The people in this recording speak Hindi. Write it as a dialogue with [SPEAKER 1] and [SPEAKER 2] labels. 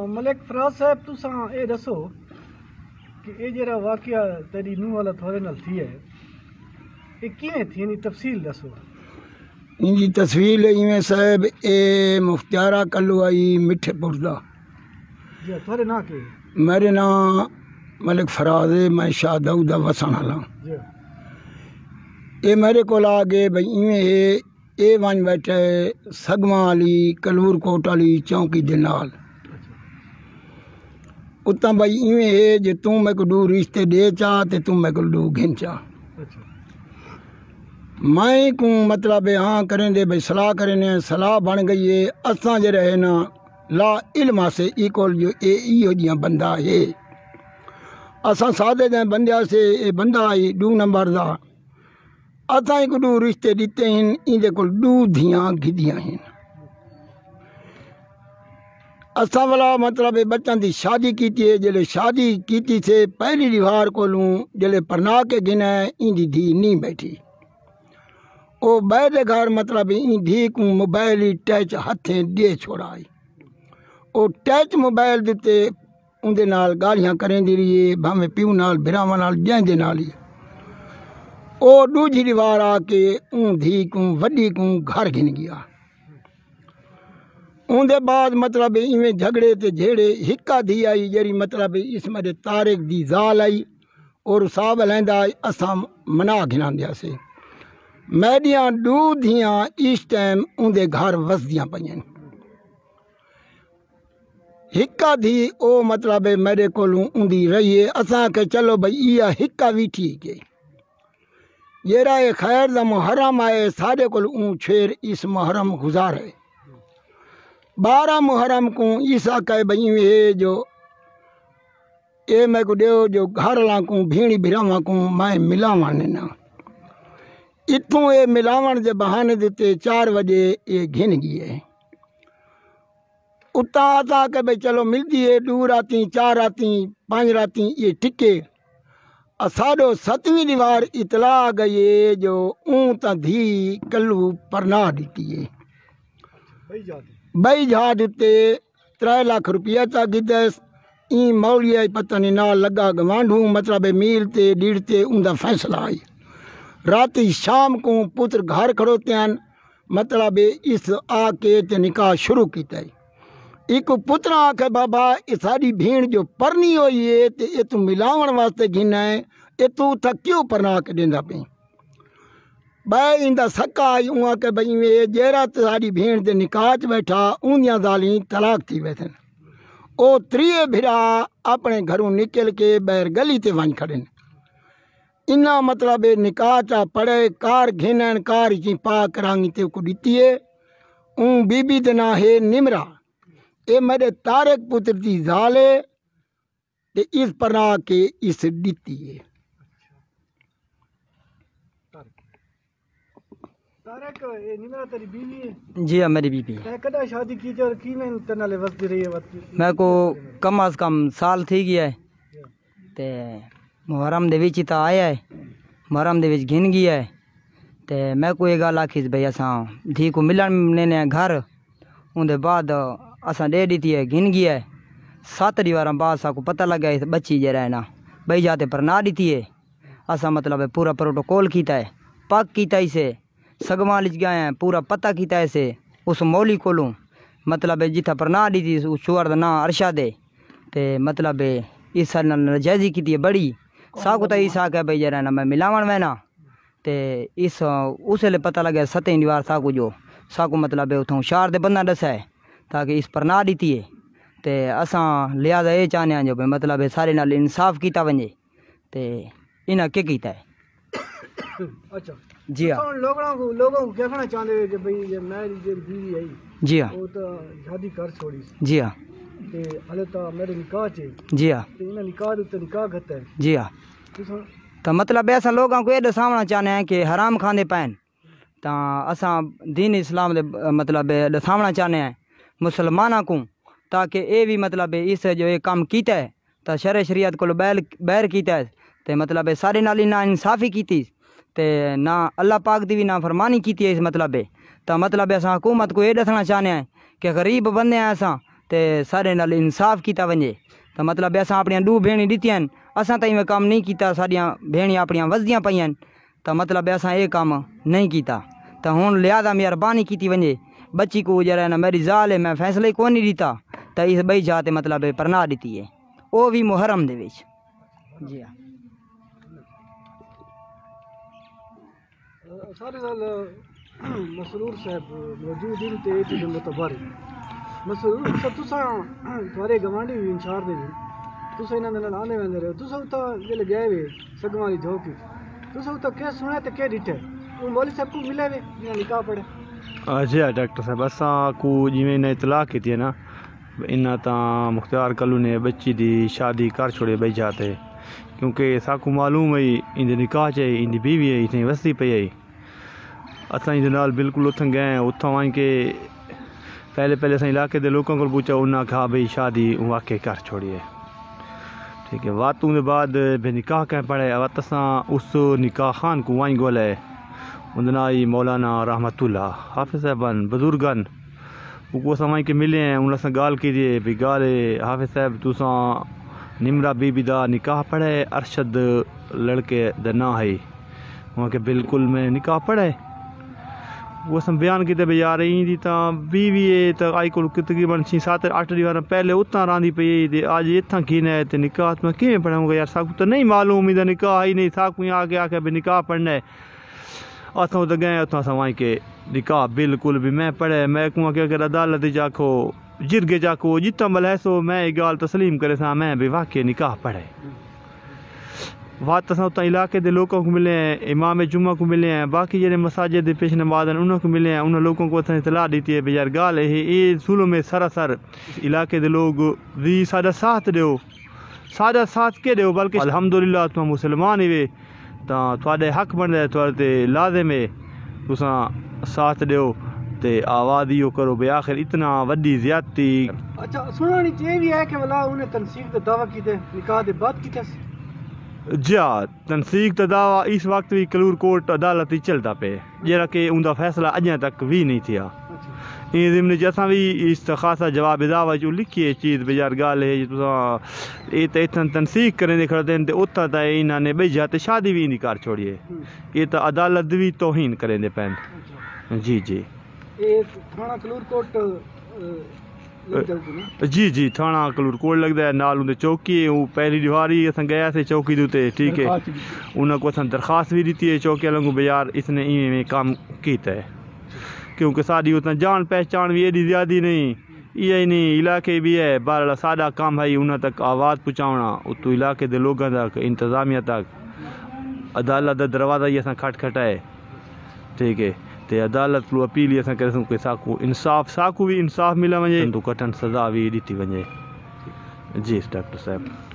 [SPEAKER 1] मलिक फराज साहब तुसा ये दसो कि ये जरा वाकया तेरी नूह वाला थोड़े नाल थी है ये किवें थी नी तफसील दसो।
[SPEAKER 2] इनकी तस्वीर इवें साहब ए मुख्तियारा कल्लू आई मिठेपुर दा।
[SPEAKER 1] जी थोड़े ना के
[SPEAKER 2] मेरे नाम मलिक फराज है, मैं शाह दाऊद दा वसन वाला।
[SPEAKER 1] जी
[SPEAKER 2] ये मेरे को आ गए भाई इवें ये वन बैठे सगमा वाली कलूर कोट वाली चौंकी दे नाल उतना भाई इवें है जे तू मैं को दू रिश्ते दे चाह ते तू मैं को दू घिन चाह। मैं को मतलब हाँ करें दे भाई सलाह करें सलाह बन गई है असां जे रहे ना ला इल्मा से इकोल जो ए इहो जिया बंदा है असां सादे दे बंदिया से ए बंदा आई 2 नंबर दा असां एक दू रिश्ते दिते हैं इंदे कोल 2 धियां गिदियां हैं असां वाला मतलब बच्चों की शादी की है जले शादी की से पहली दीवार कोलू जले परना के गिना इंदी धी नहीं बैठी ओ बैदे घर मतलब इन धी को मोबाइल ही टच हथे दे छोड़ाई ओ टच मोबाइल दिते उनके नाल गालियां करें दी रही है भावे प्यू नाल बिरावा नाल जैंदे नाल ही ओ दूजी दीवार आके उन धी को वड्डी को घर घिन गया। उनके बाद मतलब इवें झगड़े ते झेड़े हिक्का धी आई जरी मतलब इस मेरे तारिक दी जाल आई और साहब लैंदा असां मना घिनांदिया से मैडियां 2 धियां इस टाइम उनके घर वसदियां पईयां हिक्का धी ओ मतलब मेरे कोलों उंदी रही है असां के चलो भाई इया हिक्का भी ठीक है जेरा ये खैर दा मुहर्रम आए सारे कोल ऊं छेर इस मुहर्रम गुजारे 12 मुहर्रम को ईसा कहे भाई ये जो ये मैं को देव जो घर ला को भीणी भिरावा को मैं मिलावन ना इतों ये मिलावन के बहाने देते 4 बजे ये घिन गई है उता आता के भाई चलो मिलती है 2 राती 4 राती 5 राती ये टिके साडो 7वीं दीवार इतला आ गई है जो ऊं ता धी कल्लू परना दी है बई जहाज उत्ते 3 लाख रुपया ता गिदस ई मौलिया पता नहीं ना लगा गवांढू मतलब मील ते डीड़ ते उनका फैसला आई राती शाम को पुत्र घर खड़ोते हैं मतलब इस आके ते निकाह शुरू किया एक पुत्र आखे बाबा ये साड़ी भीड़ जो परनी हुई है ते ये तू मिलावन वास्ते गिना है ये तू था क्यों परना के देंदा पे भाई इंदा सक्का आई उहाँ के भाई ये जेरा साड़ी भीड़ दे निकाह च बैठा उन्दियां जाली तलाक थी वैसे ओ 3 भिरा अपने घरों निकल के बैर गली ते वन खड़े इना मतलब निकाह चा पड़े कार घिनन कार जी पा करांगी ते को दिती है बीबी दे ना है निमरा ये मेरे तारक पुत्र की जाले ते इस पना के इस दिती है
[SPEAKER 1] तारक ये निमरा तेरी बीवी है।
[SPEAKER 3] जी हाँ मेरी बीबी
[SPEAKER 1] तै कदा शादी की और किवें तनाले वसदी रही है
[SPEAKER 3] मैं को कम अज कम साल थी गया है ते मुहर्रम दे विच ता आया है मुहर्रम दे विच घिन गया है ते मैं को ये गल आखी भाई असां धी को मिलन ने घर उनके बाद असां दे दी है घिन गया है 7 दीवार बाद असा को पता लगा इस बच्ची जरा है ना बई जाते पर ना दी है असा मतलब पूरा प्रोटोकॉल किया है पक किया इसे सगमा लिच गए हैं पूरा पता किया इसे उस मौली कोलों मतलब जिथा पर ना दी थी उस चोर का ना अरशा दे ते मतलब इस नजायजी की है बड़ी साकू तो इस आके भाई जरा ना मैं मिलावन वैना ते इस उस वेले पता लगे 7वीं दीवार साकू जो साकू मतलब उतों शार दे बंदा दसा है ताकि इस पर ना दी है ते असां लिहाजा ये चाहने जो भाई मतलब सारे नाल इंसाफ किया वजे ते इन्हें के किया है।
[SPEAKER 1] अच्छा
[SPEAKER 3] जी हाँ
[SPEAKER 1] लोगों को क्या कहना चाहते हैं कि भाई ये मेरी जो बीवी आई
[SPEAKER 3] जी हाँ
[SPEAKER 1] वो तो शादी कर छोड़ी
[SPEAKER 3] जी हाँ
[SPEAKER 1] ते हले तो मेरे निकाह चे
[SPEAKER 3] जी हाँ
[SPEAKER 1] ते इन्हें निकाह दे निकाह करता है
[SPEAKER 3] जी हाँ तो मतलब ऐसा लोगों को ये दसावना चाहते हैं कि हराम खाने पैन तो असा दीन इस्लाम दे मतलब दसावना चाहते हैं मुसलमाना को ताकि ये भी मतलब इस जो ये काम किया है तो शर शरीयत को बैर किया है तो मतलब सारे नाली ना इंसाफी की ते ना अल्लाह पाक की भी ना फरमानी की इस मतलब तो मतलब असा हुकूमत को ये दसना चाहते हैं कि गरीब बंदे हैं असा ते सारे नाल इंसाफ किया वञे। तो मतलब असां अपनियां 2 भेणी ॾिठियां आहिनि, असां ताईं में कम नहीं किया, साडियां भेणियां अपनियां वसदियां पईयां आहिनि। तो मतलब असां ये काम नहीं किया। तो हुन लिहाजा मेहरबानी की वञे। बच्ची को जरा ना मेरी ज़ाल है, मैं फैसला ही कोई नहीं दिता। तो इस बई जाते मतलब परनाह दी है, वो भी मुहर्रम दे विच। जी हाँ।
[SPEAKER 1] सारे नाल मसरूर साहब मौजूद इन ते इत्थे मुतबर मसरूर साहब तुसां थोड़े गवांडी भी इंशार दे भी तुसां इन्हां दे नाल आने वेंदे रहे, तुसां उता जेले गए वे सगवां दी झोकी, तुसां उता क्या सुना ते क्या डिठे? वो मौलवी साहब को मिले वे जिन्हां निकाह पढ़े?
[SPEAKER 4] जी हाँ डॉक्टर साहब, असां को जिवें इन्हें इतलाह की थी ना, इन्ना ता मुख्तार कल्लू ने बच्ची दी शादी कर छोड़े बई जाते, क्योंकि साकू मालूम है इंदे निकाह च इंदी बीवी है इतनी वसती पई है। असां इंदे नाल बिल्कुल उथं गए, उथां वहीं के पहले असां इलाके के लोगों को पूछा, उन्हें कहा भाई शादी वाकई कर छोड़ी है। ठीक है, वातों के बाद बे निकाह कह पड़े, वत असां उस निकाह खान को वहीं गोले, उननाई मौलाना रहमतुल्लाह हाफिज़ साहबान बुजुर्गन वो समय के मिले हैं, उन गाल की भी गाल हाफिज़ साहब तुसा निमरा बीबी दा निकाह पढ़े, अरशद लड़के द ना है वहाँ के बिल्कुल में निकाह पढ़े। वो सब बयान किते भी यार इंदी ता बीवी है तो आई को तकरीबन 6-7-8 ॾींहं पहले उतां रांदी पई ते अज इत्थां कीन है ते निकाह में किवें पढ़ाऊंगा यार, साकू तो नहीं मालूम इधर निकाह ही नहीं, साकू आके आके भी निकाह पढ़ना है। अथों तो गए उतना सवाई के निकाह बिल्कुल भी मैं पढ़े, मैं को अगर अदालत जाको जिरगे जाको जितना बलहसो मैं गाल तस्लीम करे सा मैं भी वाकई निकाह पढ़े। बात असां उतना इलाके के लोगों को मिले हैं, इमाम जुम्मा को मिले हैं, बाकी जैसे मसाजिद पेश नमाज उनको मिले हैं, उन लोगों को असां इतला दी है भी यार गाल है ये सुलो में सरासर इलाके के लोग भी सादा साथ दो, सादा साथ के दो, बल्कि अल्हम्दुलिल्लाह तुम मुसलमान ही वे तो थोड़े हक बनता है, थोड़े लाजिम है तुसा साथ दो ते आवाज़ यो करो बे आखिर इतना वड्डी ज़्यादती।
[SPEAKER 1] अच्छा सुनानी चाहिए भी है कि वाला उन्हें तनसीक दा दावा कीते निकाह दे बाद कीते?
[SPEAKER 4] जा तनसीक दा दावा इस वक्त भी कलूर कोर्ट अदालत ही चलता पे, जरा कि उनका फैसला अजें तक भी नहीं थिया। इन ज़िम्न असां भी इस खासा जवाब दावा जो लिखी चीज़ बेजार गाल है तुसा ये तो इतना तनसीक करें खड़ते हैं, उतना तो इन्होंने बई जाते शादी भी नहीं कर छोड़िए, ये तो अदालत भी तोहीन करें पैन। जी जी
[SPEAKER 1] थाना कलूर कोट
[SPEAKER 4] जी थाना कलूर कोट लगता है, नाल उनके चौकी है, वो पहली दीवारी अस गया से चौकी दे। ठीक है, उनको अस दरखास्त भी दी है चौकी वालों को बेजार इसने इवें काम किया है, क्योंकि साड़ी उतना जान पहचान भी एडी ज़्यादा नहीं, ये नहीं इलाके भी है बार सादा काम है उन्हें तक आवाज़ पहुँचाना, उतो इलाके के लोगों तक इंतजामिया तक अदालत का दरवाज़ा ही अस खटखटाए। ठीक है, ते अदालत को अपील ही असां करे कि साकू इंसाफ साकू भी इंसाफ मिला वञे तो कठिन सज़ा भी ॾिठी वञे। जी डॉक्टर साहब।